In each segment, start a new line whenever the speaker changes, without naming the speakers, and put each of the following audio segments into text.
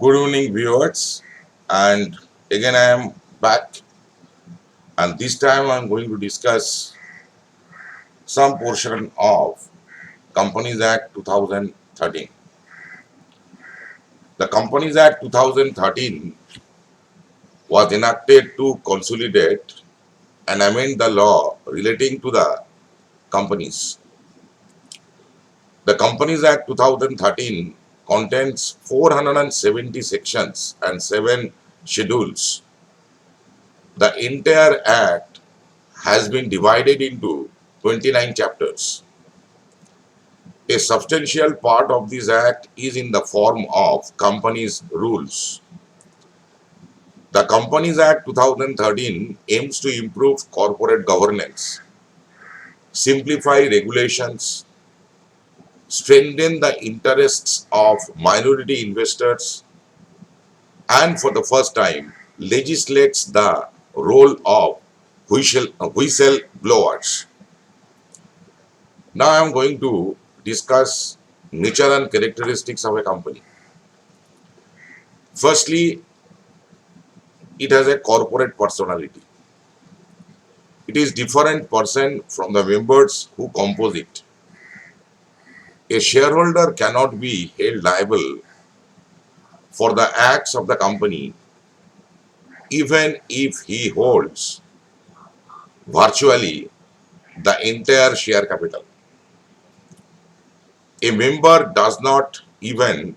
Good evening, viewers. And again, I am back, and this time I'm going to discuss some portion of Companies Act 2013. The Companies Act 2013 was enacted to consolidate and amend the law relating to the companies. The Companies Act 2013 contains 470 sections and 7 schedules. The entire act has been divided into 29 chapters. A substantial part of this act is in the form of companies rules. The Companies Act 2013 aims to improve corporate governance, simplify regulations, strengthen the interests of minority investors, and for the first time legislates the role of whistleblowers. Now I am going to discuss nature and characteristics of a company. Firstly, it has a corporate personality. It is different person from the members who compose it. A shareholder cannot be held liable for the acts of the company even if he holds virtually the entire share capital. A member does not even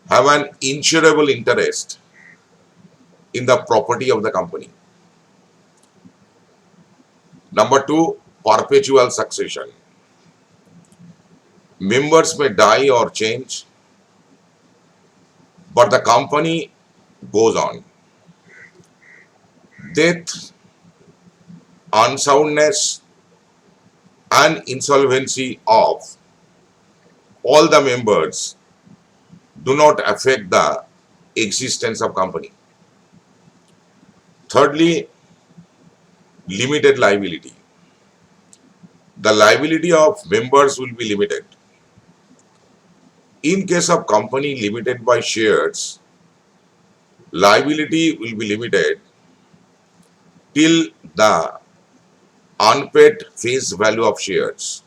have an insurable interest in the property of the company. Number two, perpetual succession. Members may die or change, but the company goes on. Death, unsoundness, and insolvency of all the members do not affect the existence of company. Thirdly, limited liability. The liability of members will be limited. In case of company limited by shares, liability will be limited till the unpaid face value of shares.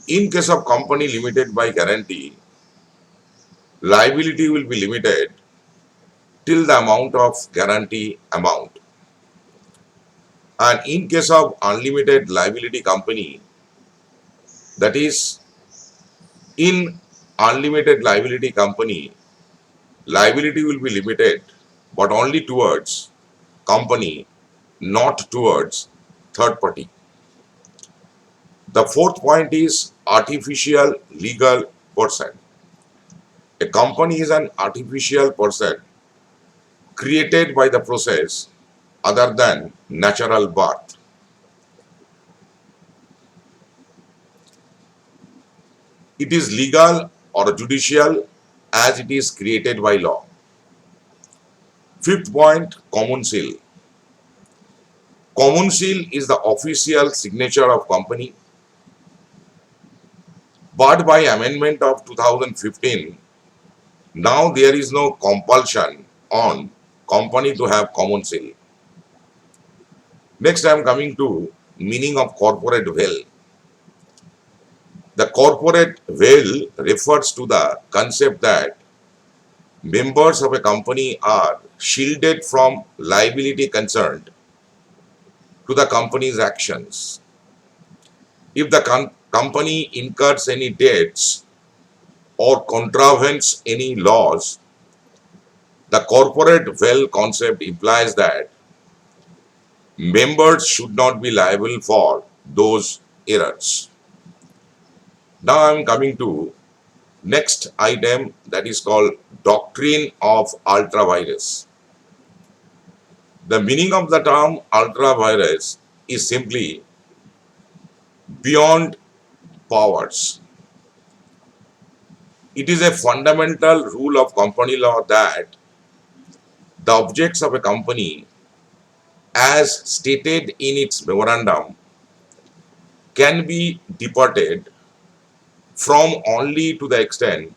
In case of company limited by guarantee, liability will be limited till the amount of guarantee amount. And in case of unlimited liability company, that is, in unlimited liability company, liability will be limited but only towards company, not towards third party. The fourth point is artificial legal person. A company is an artificial person created by the process other than natural birth. It is legal or judicial as it is created by law. Fifth point, common seal. Common seal is the official signature of company, but by amendment of 2015, now there is no compulsion on company to have common seal. Next I am coming to meaning of corporate veil. The corporate veil refers to the concept that members of a company are shielded from liability concerned to the company's actions. If the company incurs any debts or contravenes any laws, the corporate veil concept implies that members should not be liable for those errors. Now I am coming to next item, that is called doctrine of ultra vires. The meaning of the term ultra vires is simply beyond powers. It is a fundamental rule of company law that the objects of a company, as stated in its memorandum, can be departed from only to the extent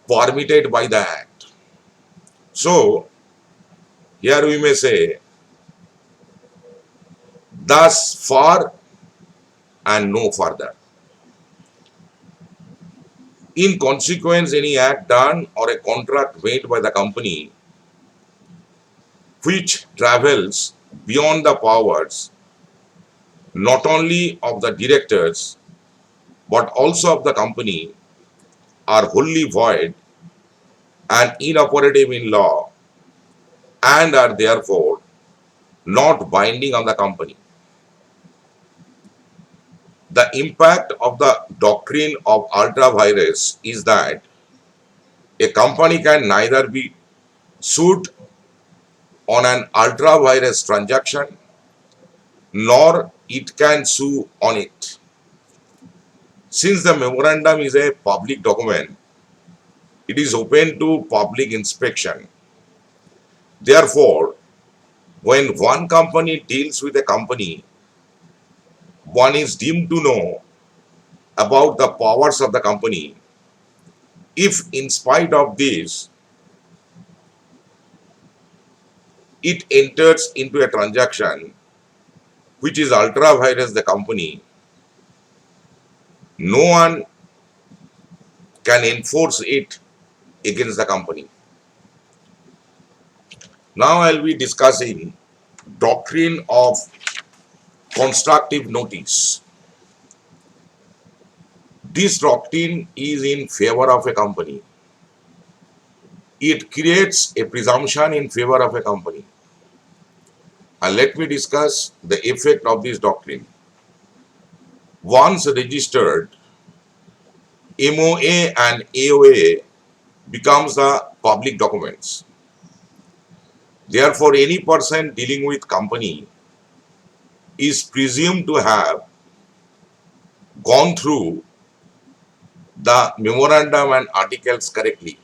permitted by the Act. So, here we may say, thus far and no further. In consequence, any act done or a contract made by the company which travels beyond the powers not only of the directors but also of the company are wholly void and inoperative in law and are therefore not binding on the company. The impact of the doctrine of ultra vires is that a company can neither be sued on an ultra vires transaction nor it can sue on it. Since the memorandum is a public document, it is open to public inspection. Therefore, when one company deals with a company, one is deemed to know about the powers of the company. If, in spite of this, it enters into a transaction which is ultra vires the company, no one can enforce it against the company. Now I will be discussing doctrine of constructive notice. This doctrine is in favor of a company. It creates a presumption in favor of a company. And let me discuss the effect of this doctrine. Once registered, MOA and AOA becomes the public documents. Therefore, any person dealing with company is presumed to have gone through the memorandum and articles correctly.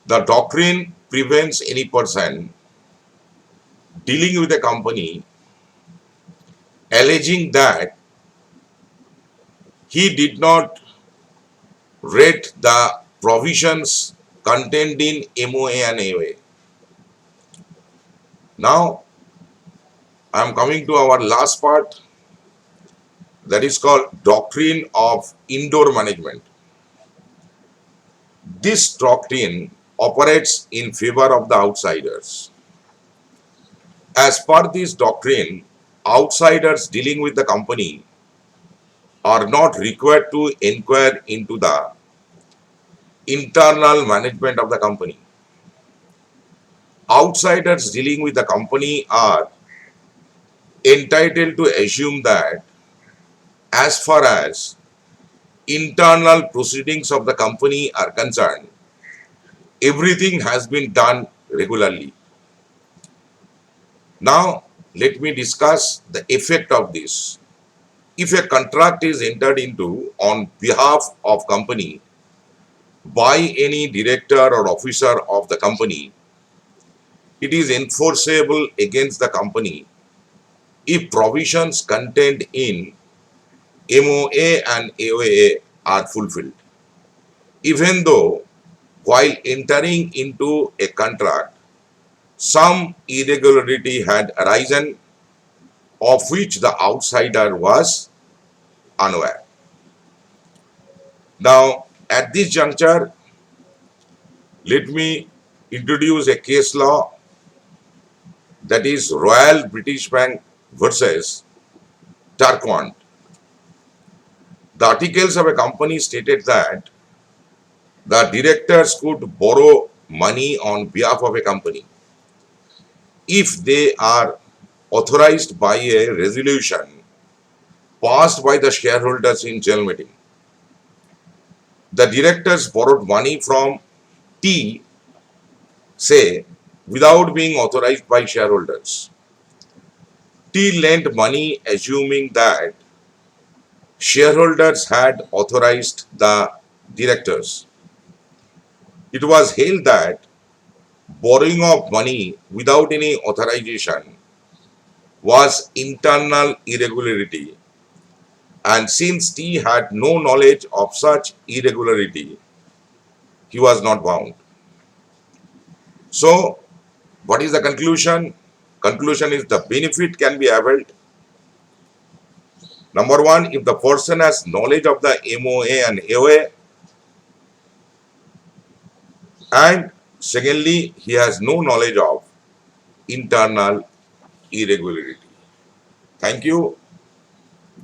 The doctrine prevents any person dealing with a company alleging that he did not read the provisions contained in MOA and AOA. Now, I am coming to our last part, that is called doctrine of indoor management. This doctrine operates in favor of the outsiders. As per this doctrine, outsiders dealing with the company are not required to inquire into the internal management of the company. Outsiders dealing with the company are entitled to assume that as far as internal proceedings of the company are concerned, everything has been done regularly. Now, let me discuss the effect of this. If a contract is entered into on behalf of company by any director or officer of the company, it is enforceable against the company if provisions contained in MOA and AOA are fulfilled. Even though while entering into a contract, some irregularity had arisen of which the outsider was unaware. Now, at this juncture, let me introduce a case law, that is Royal British Bank versus Tarquant. The articles of a company stated that the directors could borrow money on behalf of a company if they are authorized by a resolution passed by the shareholders in general meeting. The directors borrowed money from T, say, without being authorized by shareholders. T lent money assuming that shareholders had authorized the directors. It was held that borrowing of money without any authorization was internal irregularity, and since T had no knowledge of such irregularity, he was not bound. So, what is the conclusion? Conclusion is the benefit can be availed. Number one, if the person has knowledge of the MOA and AOA, and secondly, he has no knowledge of internal irregularity. Thank you.